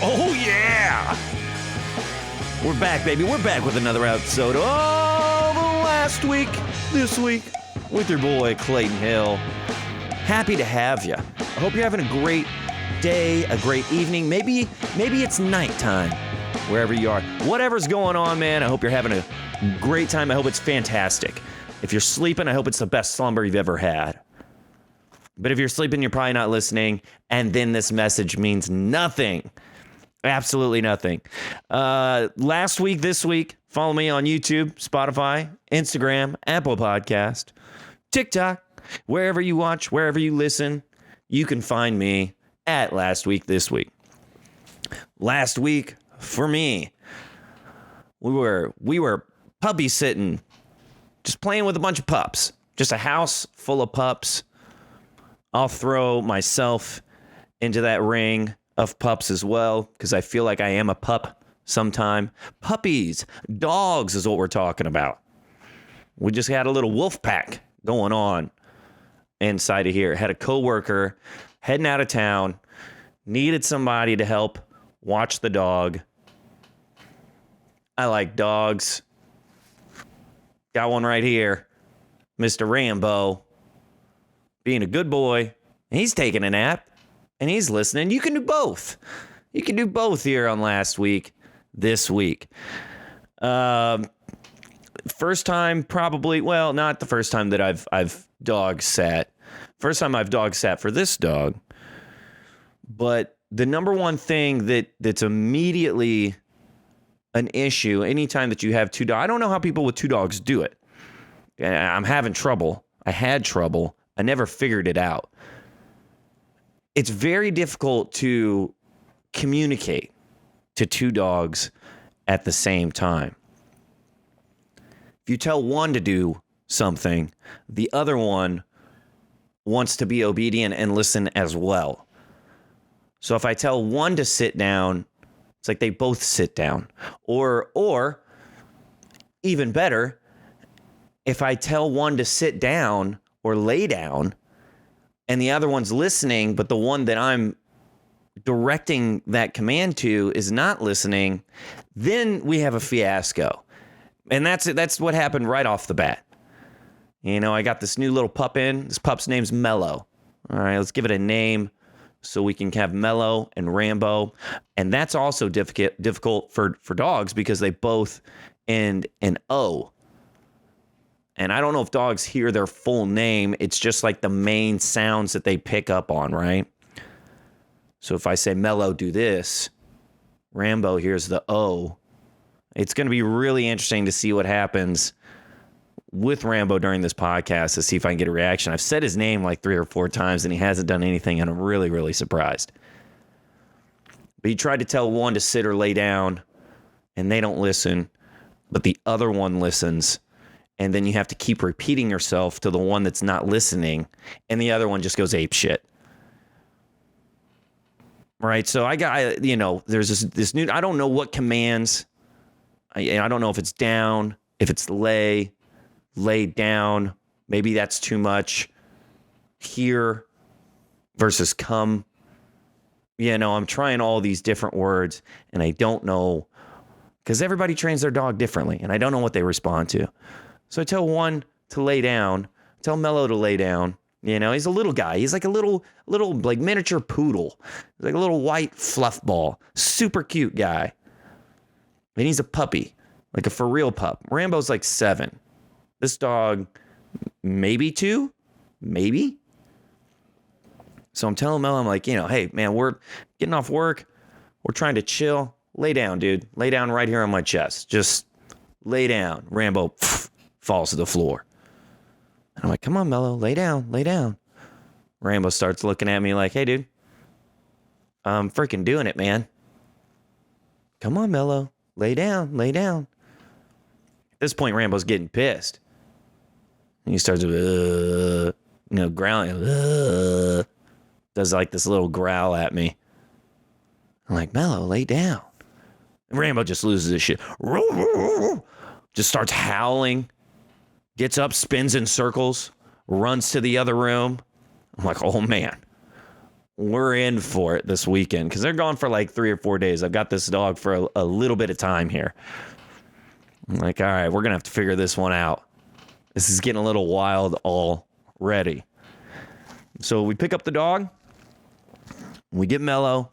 Oh, yeah! We're back, baby. We're back with another episode of the last week, this week, with your boy, Clayton Hill. Happy to have you. I hope you're having a great day, a great evening. Maybe it's nighttime, wherever you are. Whatever's going on, man, I hope you're having a great time. I hope it's fantastic. If you're sleeping, I hope it's the best slumber you've ever had. But if you're sleeping, you're probably not listening, and then this message means nothing. Absolutely nothing. Last week, this week, follow me on YouTube, Spotify, Instagram, Apple Podcast, TikTok, wherever you watch, wherever you listen, you can find me at Last Week, This Week. Last week, for me, we were puppy sitting, just playing with a bunch of pups, just a house full of pups. I'll throw myself into that ring of pups as well, because I feel like I am a pup sometime. Puppies, dogs is what we're talking about. We just had a little wolf pack going on inside of here. Had a coworker heading out of town, needed somebody to help watch the dog. I like dogs. Got one right here, Mr. Rambo, being a good boy. He's taking a nap. And he's listening. You can do both. You can do both here on Last Week, This Week. First time, probably. Well, not the first time that I've dog sat. First time I've dog sat for this dog. But the number one thing that's immediately an issue anytime that you have two dogs. I don't know how people with two dogs do it. I'm having trouble. I had trouble. I never figured it out. It's very difficult to communicate to two dogs at the same time. If you tell one to do something, the other one wants to be obedient and listen as well. So if I tell one to sit down, it's like they both sit down. Or even better, if I tell one to sit down or lay down, and the other one's listening, but the one that I'm directing that command to is not listening, then we have a fiasco. And that's what happened right off the bat. You know, I got this new little pup in. This pup's name's Mello. All right, let's give it a name so we can have Mello and Rambo. And that's also difficult for dogs because they both end in O. And I don't know if dogs hear their full name. It's just like the main sounds that they pick up on, right? So if I say, Mello, do this, Rambo hears the O. It's going to be really interesting to see what happens with Rambo during this podcast to see if I can get a reaction. I've said his name like 3 or 4 times, and he hasn't done anything, and I'm really, really surprised. But he tried to tell one to sit or lay down, and they don't listen, but the other one listens. And then you have to keep repeating yourself to the one that's not listening, and the other one just goes ape shit. Right? So there's this new, I don't know what commands. I don't know if it's down, if it's lay down. Maybe that's too much. Here versus come. I'm trying all these different words, and I don't know, because everybody trains their dog differently, and I don't know what they respond to. So I tell one to lay down, tell Mello to lay down. He's a little guy. He's like a little like miniature poodle. He's like a little white fluff ball. Super cute guy. And he's a puppy, like a for real pup. Rambo's like 7. This dog, maybe 2, maybe. So I'm telling Mello, I'm like, hey, man, we're getting off work. We're trying to chill. Lay down, dude. Lay down right here on my chest. Just lay down. Rambo falls to the floor. And I'm like, come on, Mello, lay down, lay down. Rambo starts looking at me like, hey, dude, I'm freaking doing it, man. Come on, Mello, lay down, lay down. At this point, Rambo's getting pissed. And he starts, growling. Does like this little growl at me. I'm like, Mello, lay down. And Rambo just loses his shit. Just starts howling. Gets up, spins in circles, runs to the other room. I'm like, oh man, we're in for it this weekend because they're gone for like 3 or 4 days. I've got this dog for a little bit of time here. I'm like, all right, we're going to have to figure this one out. This is getting a little wild already. So we pick up the dog. We get Mello.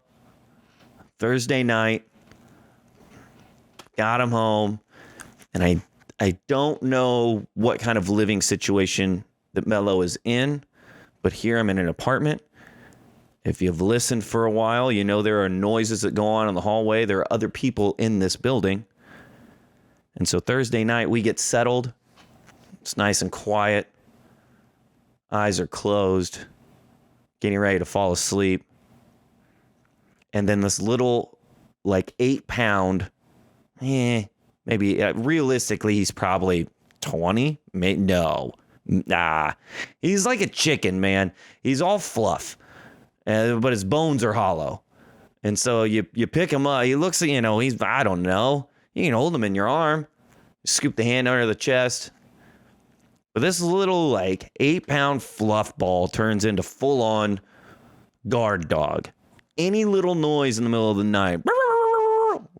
Thursday night. Got him home. And I don't know what kind of living situation that Mello is in, but here I'm in an apartment. If you've listened for a while, you know there are noises that go on in the hallway. There are other people in this building. And so Thursday night, we get settled. It's nice and quiet. Eyes are closed. Getting ready to fall asleep. And then this little, like 8-pound, maybe realistically, he's probably 20. Nah. He's like a chicken, man. He's all fluff. But his bones are hollow. And so you pick him up. He looks, he's, I don't know. You can hold him in your arm. Scoop the hand under the chest. But this little, like, 8-pound fluff ball turns into full-on guard dog. Any little noise in the middle of the night,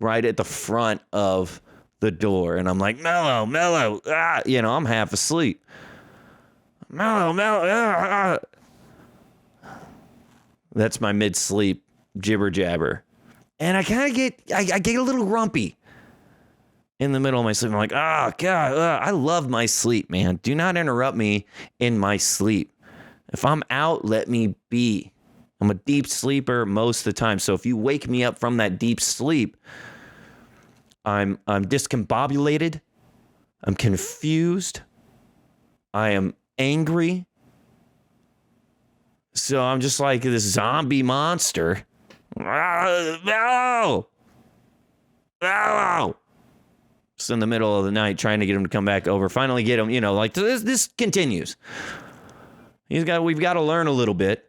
right at the front of the door. And I'm like, Mello, I'm half asleep. Mello. That's my mid-sleep jibber jabber. And I kind of get a little grumpy in the middle of my sleep. I'm like, oh, God, I love my sleep, man. Do not interrupt me in my sleep. If I'm out, let me be. I'm a deep sleeper most of the time. So if you wake me up from that deep sleep, I'm discombobulated. I'm confused. I am angry. So I'm just like this zombie monster. No! Just in the middle of the night trying to get him to come back over. Finally get him, like this continues. We've got to learn a little bit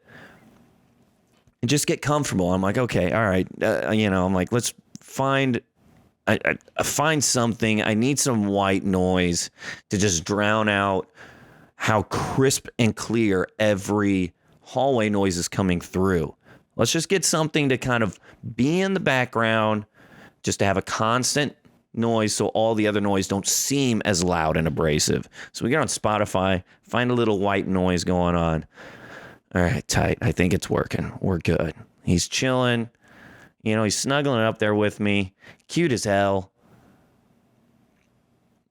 and just get comfortable. I'm like, okay, all right. I'm like, let's find something. I need some white noise to just drown out how crisp and clear every hallway noise is coming through. Let's just get something to kind of be in the background, just to have a constant noise so all the other noise don't seem as loud and abrasive. So we get on Spotify, find a little white noise going on. All right, tight. I think it's working. We're good. He's chilling. He's snuggling up there with me. Cute as hell.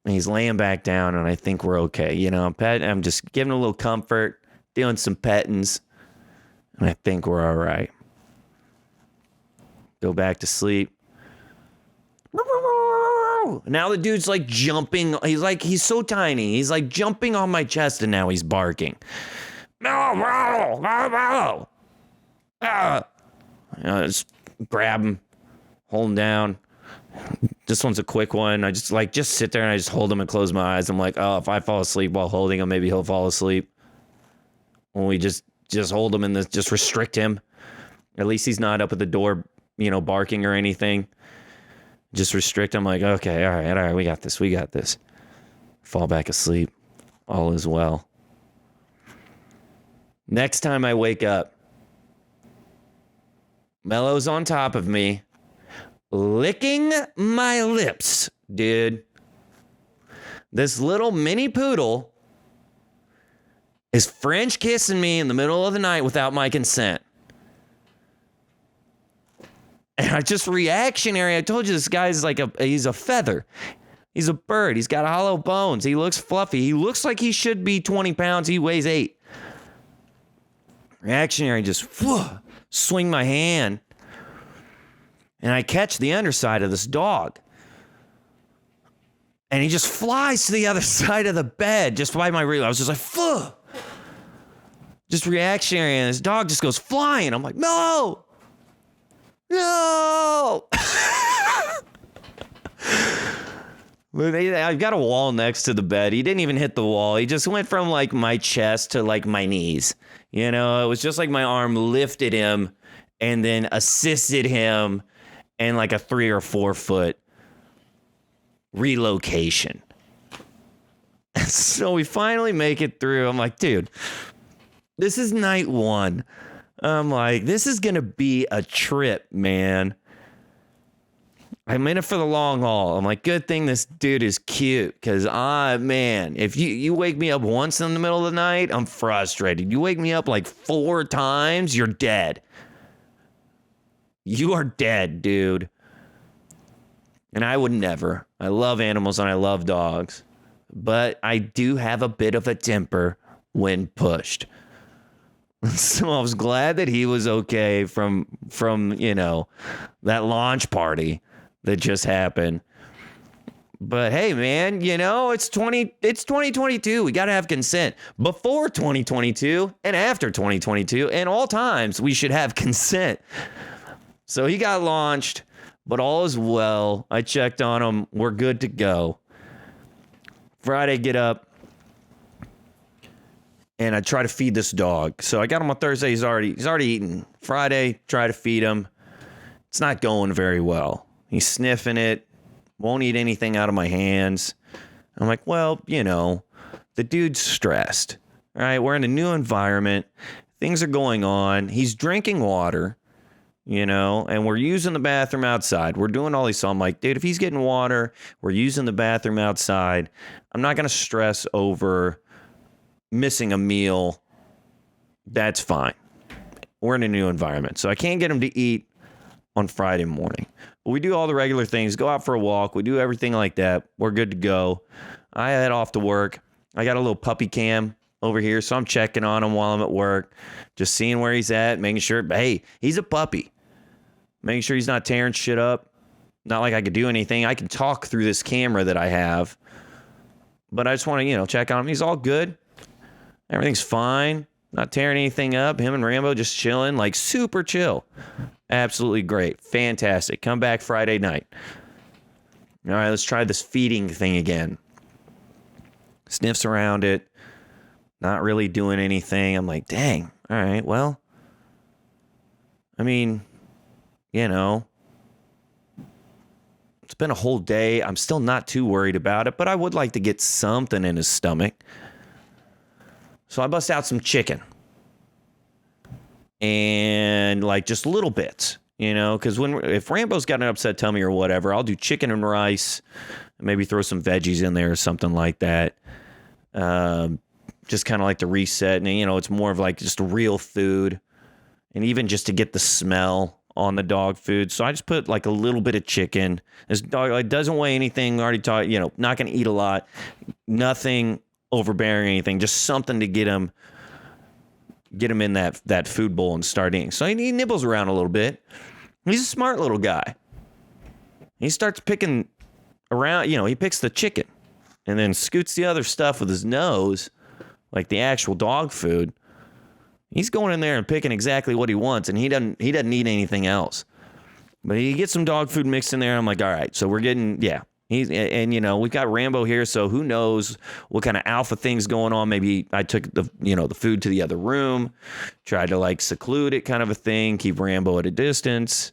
And he's laying back down, and I think we're okay. I'm just giving a little comfort, doing some pettings, and I think we're all right. Go back to sleep. Now the dude's like jumping. He's so tiny. He's like jumping on my chest, and now he's barking. No. Just grab him, hold him down. This one's a quick one. I just sit there and I just hold him and close my eyes. I'm like, oh, if I fall asleep while holding him, maybe he'll fall asleep. When we just hold him and just restrict him. At least he's not up at the door, barking or anything. Just restrict him. Like, okay, all right, we got this. Fall back asleep. All is well. Next time I wake up, Mello's on top of me, licking my lips, dude. This little mini poodle is French kissing me in the middle of the night without my consent. And I just reactionary. I told you this guy's he's a feather. He's a bird. He's got hollow bones. He looks fluffy. He looks like he should be 20 pounds. He weighs 8. Reactionary, just swing my hand. And I catch the underside of this dog. And he just flies to the other side of the bed just by my reel. I was just like, phew. Just reactionary. And this dog just goes flying. I'm like, no. I've got a wall next to the bed. He didn't even hit the wall. He just went from like my chest to like my knees. It was just like my arm lifted him and then assisted him in like a 3 or 4 foot relocation. So we finally make it through. I'm like, dude, this is night 1 I'm like, this is going to be a trip, man. I'm in it for the long haul. I'm like, good thing this dude is cute. Because, man, if you wake me up once in the middle of the night, I'm frustrated. You wake me up like 4 times, you're dead. You are dead, dude. And I would never. I love animals and I love dogs. But I do have a bit of a temper when pushed. So I was glad that he was okay from that launch party that just happened. But hey, man, it's 2022. We got to have consent. Before 2022 and after 2022 and all times we should have consent. So he got launched, but all is well. I checked on him. We're good to go. Friday, get up. And I try to feed this dog. So I got him on Thursday. He's already eaten. Friday, try to feed him. It's not going very well. He's sniffing it. Won't eat anything out of my hands. I'm like, well, the dude's stressed. All right, we're in a new environment. Things are going on. He's drinking water, and we're using the bathroom outside. We're doing all these. So I'm like, dude, if he's getting water, we're using the bathroom outside. I'm not going to stress over missing a meal. That's fine. We're in a new environment. So I can't get him to eat on Friday morning. But we do all the regular things. Go out for a walk. We do everything like that. We're good to go. I head off to work. I got a little puppy cam over here. So I'm checking on him while I'm at work. Just seeing where he's at. Making sure, hey, he's a puppy. Making sure he's not tearing shit up. Not like I could do anything. I can talk through this camera that I have. But I just want to, check on him. He's all good. Everything's fine. Not tearing anything up. Him and Rambo just chilling, like super chill. Absolutely great. Fantastic. Come back Friday night. All right, let's try this feeding thing again. Sniffs around it. Not really doing anything. I'm like, dang. All right, well. I mean, it's been a whole day. I'm still not too worried about it, but I would like to get something in his stomach. So I bust out some chicken. And like just little bits, because if Rambo's got an upset tummy or whatever, I'll do chicken and rice, and maybe throw some veggies in there or something like that. Just kind of like to reset. And, it's more of like just real food. And even just to get the smell on the dog food. So I just put like a little bit of chicken. This dog doesn't weigh anything. Already taught, not going to eat a lot. Nothing overbearing, anything, just something to get him in that food bowl and start eating. So he nibbles around a little bit. He's a smart little guy. He starts picking around, he picks the chicken and then scoots the other stuff with his nose, like the actual dog food. He's going in there and picking exactly what he wants, and he doesn't need anything else. But he gets some dog food mixed in there. I'm like, all right, so we're getting, we've got Rambo here, so who knows what kind of alpha things going on. Maybe I took the food to the other room, tried to like seclude it kind of a thing, keep Rambo at a distance,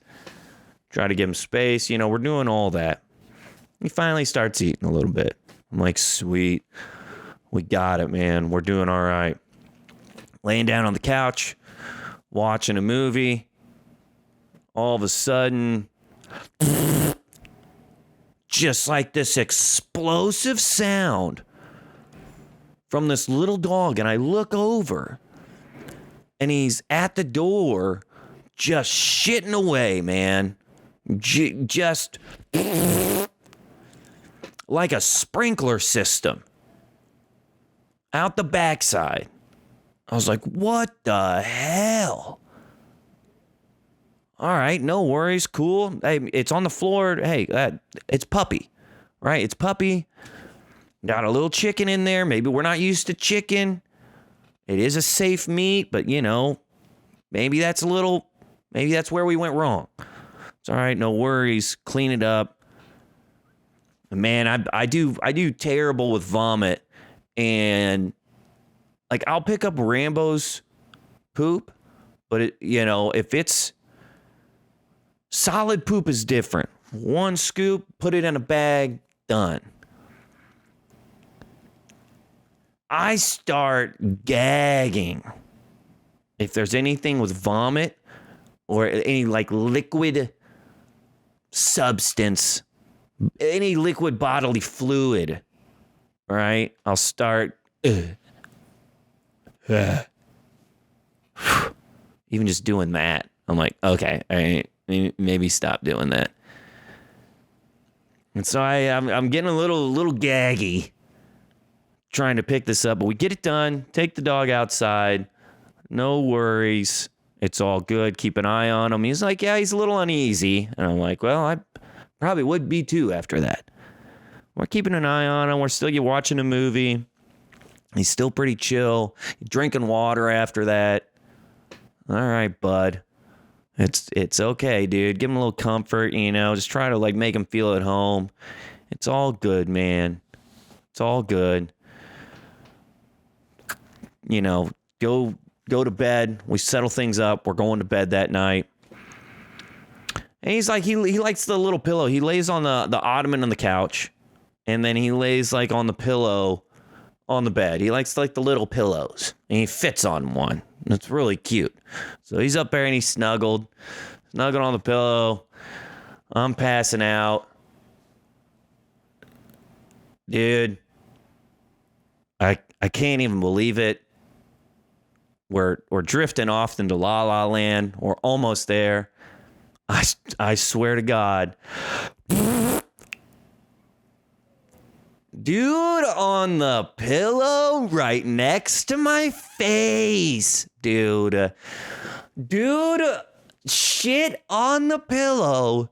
try to give him space. We're doing all that. He finally starts eating a little bit. I'm like, sweet. We got it, man. We're doing all right. Laying down on the couch, watching a movie. All of a sudden, just like this explosive sound from this little dog, and I look over, and he's at the door, just shitting away, man. Just like a sprinkler system out the backside. I was like, what the hell? All right, no worries, cool. Hey, it's on the floor. Hey, it's puppy, right? It's puppy. Got a little chicken in there. Maybe we're not used to chicken. It is a safe meat, but maybe that's where we went wrong. It's all right, no worries. Clean it up. Man, I do terrible with vomit, and like I'll pick up Rambo's poop, but if it's solid poop is different. One scoop, put it in a bag, done. I start gagging if there's anything with vomit or any like liquid substance, any liquid bodily fluid, right? I'll start even just doing that. I'm like, okay, all right, maybe stop doing that. And so I'm getting a little gaggy trying to pick this up, but we get it done. Take the dog outside. No worries. It's all good. Keep an eye on him. He's like, yeah, he's a little uneasy. And I'm like, well, I probably would be too after that. We're keeping an eye on him. We're still watching a movie. He's still pretty chill. Drinking water after that. All right, bud. It's okay, dude. Give him a little comfort, just try to like make him feel at home. It's all good, man. It's all good. Go to bed. We settle things up. We're going to bed that night. And he's like, he likes the little pillow. He lays on the ottoman on the couch. And then he lays like on the pillow on the bed. He likes like the little pillows. And he fits on one. It's really cute. So he's up there and he's snuggled on the pillow. I'm passing out. Dude, I can't even believe it. We're drifting off into La La Land. We're almost there. I swear to God. Dude on the pillow right next to my face. Dude, shit on the pillow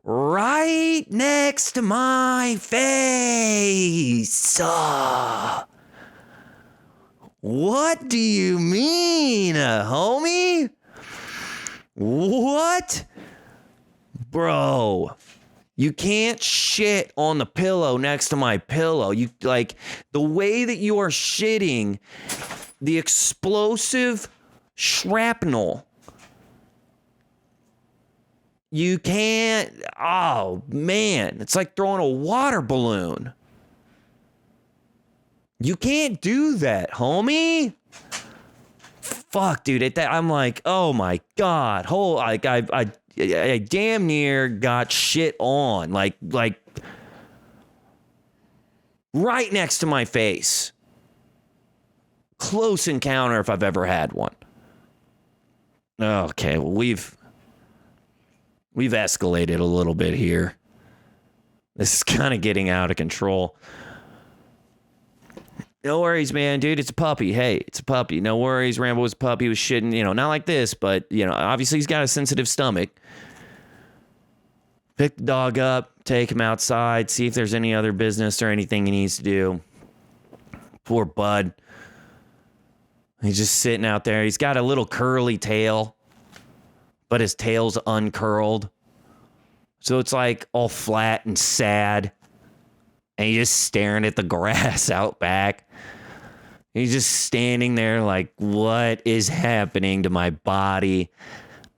right next to my face. What do you mean, homie? What? Bro, you can't shit on the pillow next to my pillow. You like the way that you are shitting, the explosive shrapnel. You can't. Oh, man. It's like throwing a water balloon. You can't do that, homie. Fuck, dude. I'm like, oh my God. I damn near got shit on. Like right next to my face. Close encounter if I've ever had one. Okay, well, we've escalated a little bit here. This is kind of getting out of control. No worries, man, dude. It's a puppy. Hey, it's a puppy. No worries. Rambo was a puppy. He was shitting, not like this, but, obviously he's got a sensitive stomach. Pick the dog up, take him outside, see if there's any other business or anything he needs to do. Poor bud. He's just sitting out there. He's got a little curly tail, but his tail's uncurled. So it's like all flat and sad. And he's just staring at the grass out back. He's just standing there like, what is happening to my body?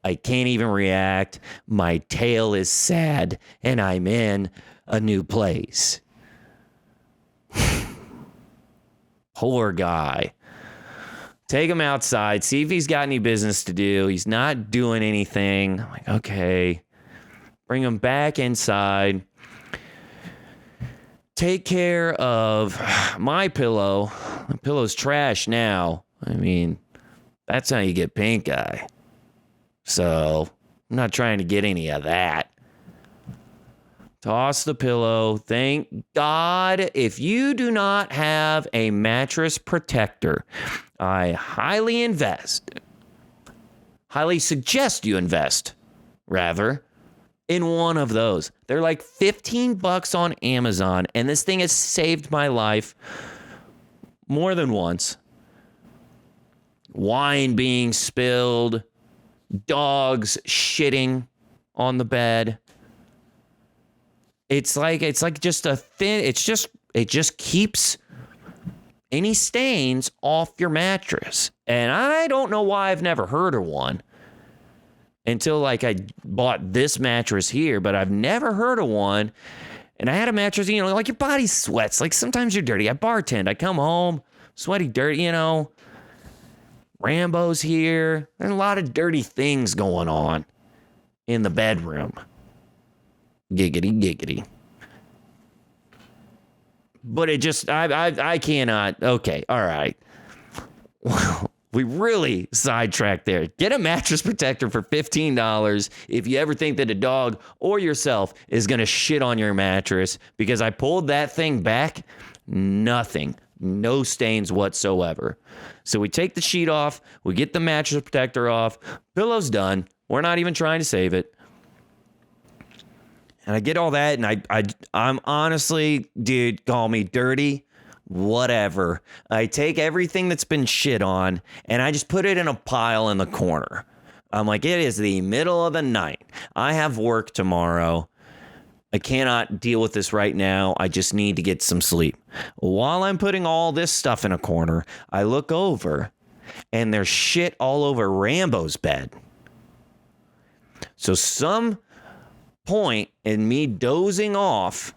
I can't even react. My tail is sad, and I'm in a new place. Poor guy. Take him outside, see if he's got any business to do. He's not doing anything. I'm like, okay. Bring him back inside. Take care of my pillow. My pillow's trash now. I mean, that's how you get pink eye. So, I'm not trying to get any of that. Toss the pillow. Thank God. If you do not have a mattress protector, I highly suggest you invest, rather, in one of those. They're like $15 on Amazon, and this thing has saved my life more than once. Wine being spilled, dogs shitting on the bed. It's like just a thin, it just keeps any stains off your mattress. And I don't know why I've never heard of one until like I bought this mattress here, but I've never heard of one. And I had a mattress, like your body sweats. Like sometimes you're dirty. I bartend. I come home, sweaty, dirty, Rambo's here. There's a lot of dirty things going on in the bedroom. Giggity, giggity. But it just, I cannot. Okay, all right. Well, we really sidetracked there. Get a mattress protector for $15 if you ever think that a dog or yourself is going to shit on your mattress, because I pulled that thing back. Nothing. No stains whatsoever. So we take the sheet off. We get the mattress protector off. Pillow's done. We're not even trying to save it. And I get all that, and I'm honestly, dude, call me dirty, whatever. I take everything that's been shit on, and I just put it in a pile in the corner. I'm like, it is the middle of the night. I have work tomorrow. I cannot deal with this right now. I just need to get some sleep. While I'm putting all this stuff in a corner, I look over, and there's shit all over Rambo's bed. So some point in me dozing off,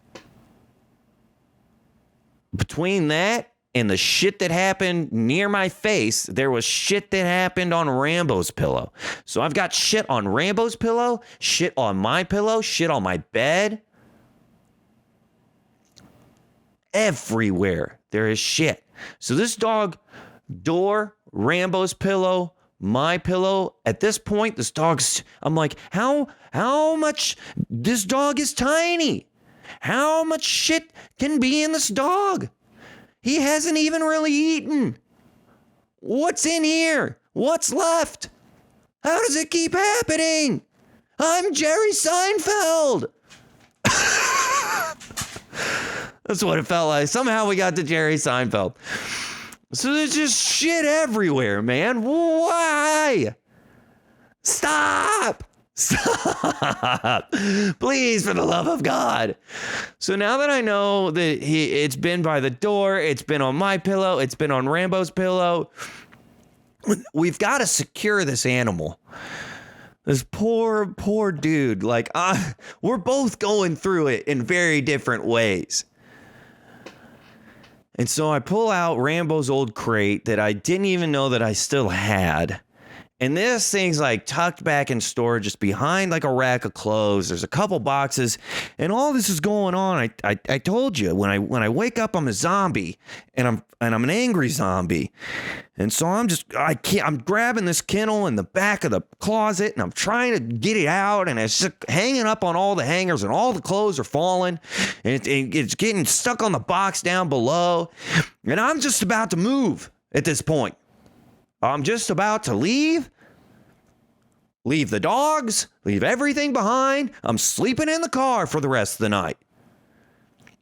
between that and the shit that happened near my face, there was shit that happened on Rambo's pillow. So I've got shit on Rambo's pillow, shit on my pillow, shit on my bed. Everywhere there is shit. So this dog, door, Rambo's pillow, my pillow. At this point, this dog's, I'm like, how much, this dog is tiny. How much shit can be in this dog? He hasn't even really eaten. What's in here? What's left? How does it keep happening? I'm Jerry Seinfeld. That's what it felt like. Somehow we got to Jerry Seinfeld. So there's just shit everywhere, man. Why? Stop. Please, for the love of God. So now that I know that it's been by the door, it's been on my pillow, it's been on Rambo's pillow, we've got to secure this animal. This poor dude. Like, we're both going through it in very different ways. And so I pull out Rambo's old crate that I didn't even know that I still had. And this thing's like tucked back in storage, just behind like a rack of clothes. There's a couple boxes, and all this is going on. I told you, when I wake up, I'm a zombie, and I'm an angry zombie. And so I'm grabbing this kennel in the back of the closet, and I'm trying to get it out, and it's just hanging up on all the hangers, and all the clothes are falling, and it's getting stuck on the box down below. And I'm just about to move at this point. I'm just about to leave the dogs, leave everything behind. I'm sleeping in the car for the rest of the night.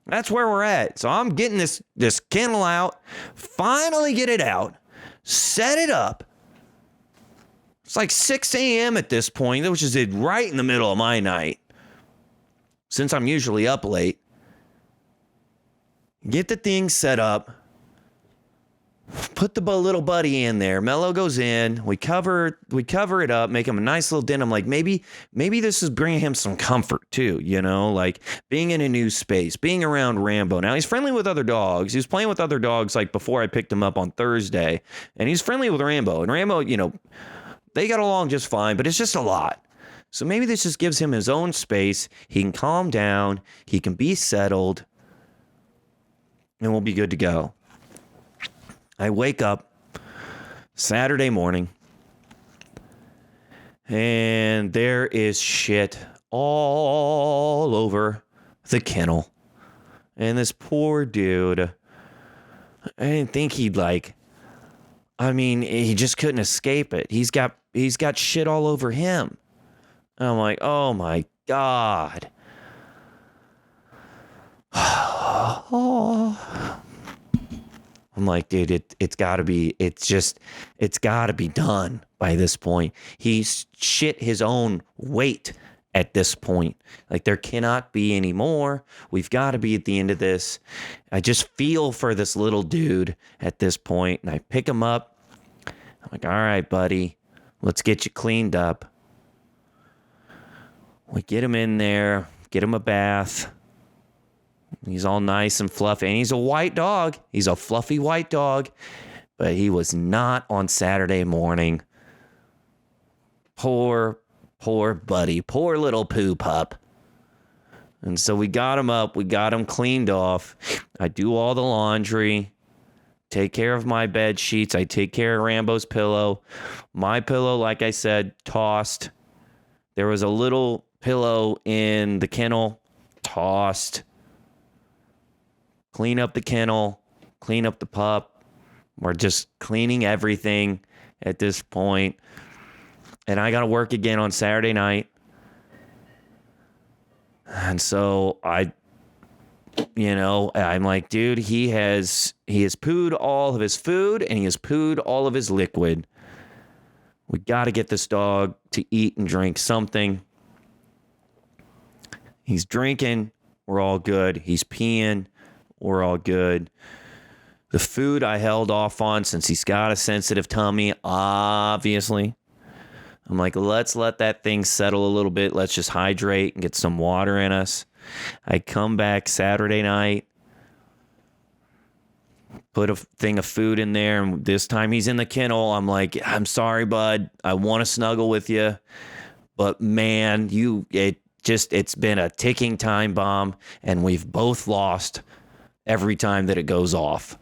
That's where we're at. So I'm getting this kennel out, finally get it out, set it up. It's like 6 a.m. at this point, which is right in the middle of my night, since I'm usually up late. Get the thing set up. Put the little buddy in there. Mello goes in. We cover it up, make him a nice little den. I'm like, maybe this is bringing him some comfort too, like being in a new space, being around Rambo. Now he's friendly with other dogs. He was playing with other dogs like before I picked him up on Thursday, and he's friendly with Rambo. And Rambo, they got along just fine, but it's just a lot. So maybe this just gives him his own space. He can calm down. He can be settled, and we'll be good to go. I wake up Saturday morning, and there is shit all over the kennel. And this poor dude, I didn't think he just couldn't escape it. He's got shit all over him. And I'm like, oh my God. I'm like, dude, it's gotta be done by this point. He's shit his own weight at this point. Like, there cannot be any more. We've got to be at the end of this. I just feel for this little dude at this point, and I pick him up. I'm like, all right, buddy, let's get you cleaned up. We get him in there, get him a bath. He's all nice and fluffy, and he's a white dog. He's a fluffy white dog. but he was not on Saturday morning. Poor buddy. Poor little poo pup. And so we got him up. We got him cleaned off. I do all the laundry. Take care of my bed sheets. I take care of Rambo's pillow. My pillow, like I said, tossed. There was a little pillow in the kennel. Tossed. Clean up the kennel. Clean up the pup. We're just cleaning everything at this point. And I got to work again on Saturday night. And so I'm like, dude, he has pooed all of his food and he has pooed all of his liquid. We got to get this dog to eat and drink something. He's drinking. We're all good. He's peeing. We're all good. The food I held off on since he's got a sensitive tummy, obviously. I'm like, let's let that thing settle a little bit. Let's just hydrate and get some water in us. I come back Saturday night, put a thing of food in there, and this time he's in the kennel. I'm like, I'm sorry, bud. I want to snuggle with you, but man, it's been a ticking time bomb, and we've both lost every time that it goes off.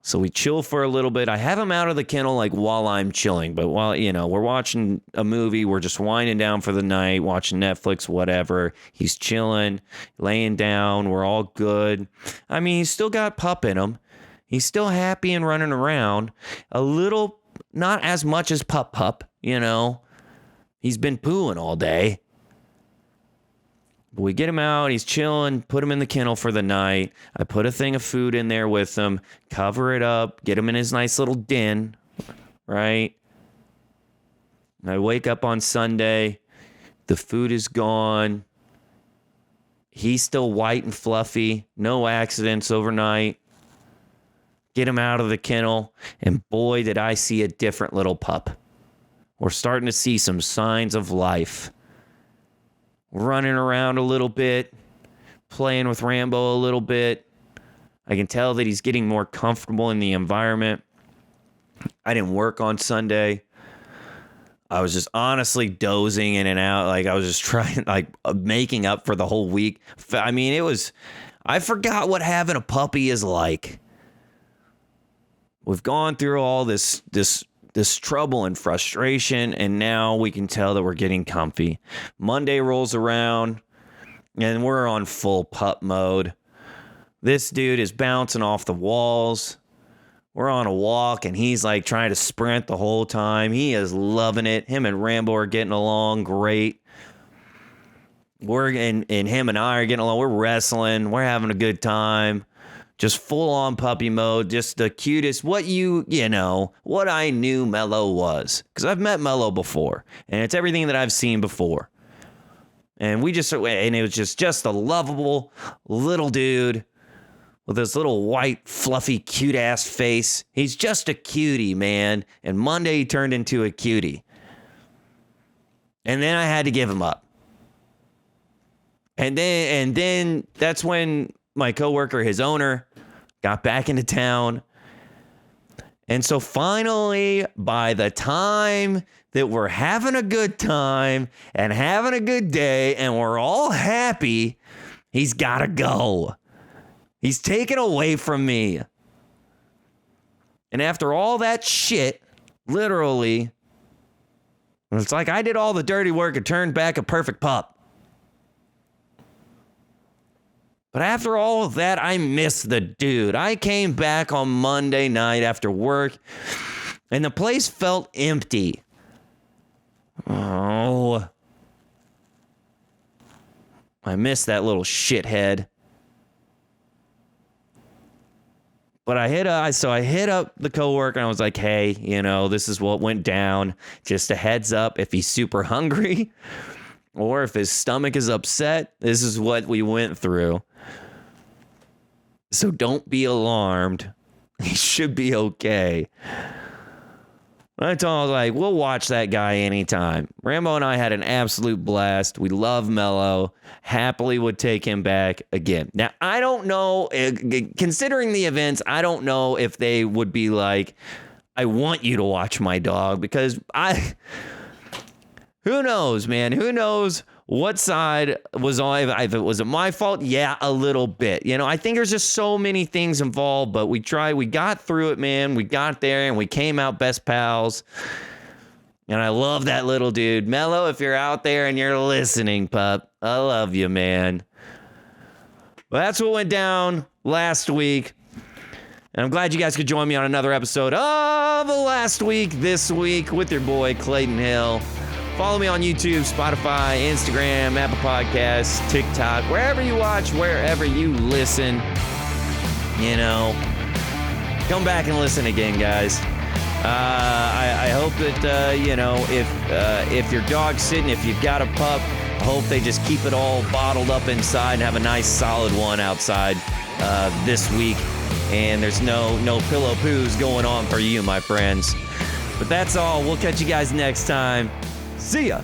So we chill for a little bit. I have him out of the kennel like while I'm chilling, but while, we're watching a movie, we're just winding down for the night, watching Netflix, whatever. He's chilling, laying down. We're all good. I mean, he's still got pup in him. He's still happy and running around. A little, not as much as pup, He's been pooing all day. But we get him out, he's chilling, put him in the kennel for the night. I put a thing of food in there with him, cover it up, get him in his nice little den, right? And I wake up on Sunday, the food is gone. He's still white and fluffy, no accidents overnight. Get him out of the kennel, and boy, did I see a different little pup. We're starting to see some signs of life. Running around a little bit, playing with Rambo a little bit. I can tell that he's getting more comfortable in the environment. I didn't work on Sunday. I was just honestly dozing in and out. Like I was just trying, making up for the whole week. I mean, I forgot what having a puppy is like. We've gone through all this trouble and frustration, and now we can tell that we're getting comfy. Monday rolls around, and we're on full pup mode. This dude is bouncing off the walls. We're on a walk, and he's like trying to sprint the whole time. He is loving it. Him and Rambo are getting along great. And him and I are getting along. We're wrestling. We're having a good time. Just full on puppy mode, just the cutest, what I knew Mello was. Because I've met Mello before, and it's everything that I've seen before. And it was just a lovable little dude with this little white, fluffy, cute ass face. He's just a cutie, man. And Monday he turned into a cutie. And then I had to give him up. And then that's when my coworker, his owner, got back into town. And so finally, by the time that we're having a good time and having a good day and we're all happy, he's got to go. He's taken away from me. And after all that shit, literally, it's like I did all the dirty work and turned back a perfect pup. But after all of that, I miss the dude. I came back on Monday night after work, and the place felt empty. Oh. I miss that little shithead. But I hit up the coworker, and I was like, hey, this is what went down. Just a heads up, if he's super hungry or if his stomach is upset, this is what we went through. So don't be alarmed. He should be okay. I told him, I was like, we'll watch that guy anytime. Rambo and I had an absolute blast. We love Mello. Happily would take him back again. Now, I don't know, considering the events, I don't know if they would be like, I want you to watch my dog, because who knows, man? Who knows what side was on? If it was my fault, yeah, a little bit. You know, I think there's just so many things involved, but we got through it, man. We got there and we came out best pals. And I love that little dude. Mello, if you're out there and you're listening, pup, I love you, man. Well, that's what went down last week. And I'm glad you guys could join me on another episode of Last Week, This Week with your boy, Clayton Hill. Follow me on YouTube, Spotify, Instagram, Apple Podcasts, TikTok, wherever you watch, wherever you listen. You know, come back and listen again, guys. I hope that, you know, if your dog's sitting, if you've got a pup, I hope they just keep it all bottled up inside and have a nice solid one outside this week. And there's no pillow poos going on for you, my friends. But that's all. We'll catch you guys next time. See ya.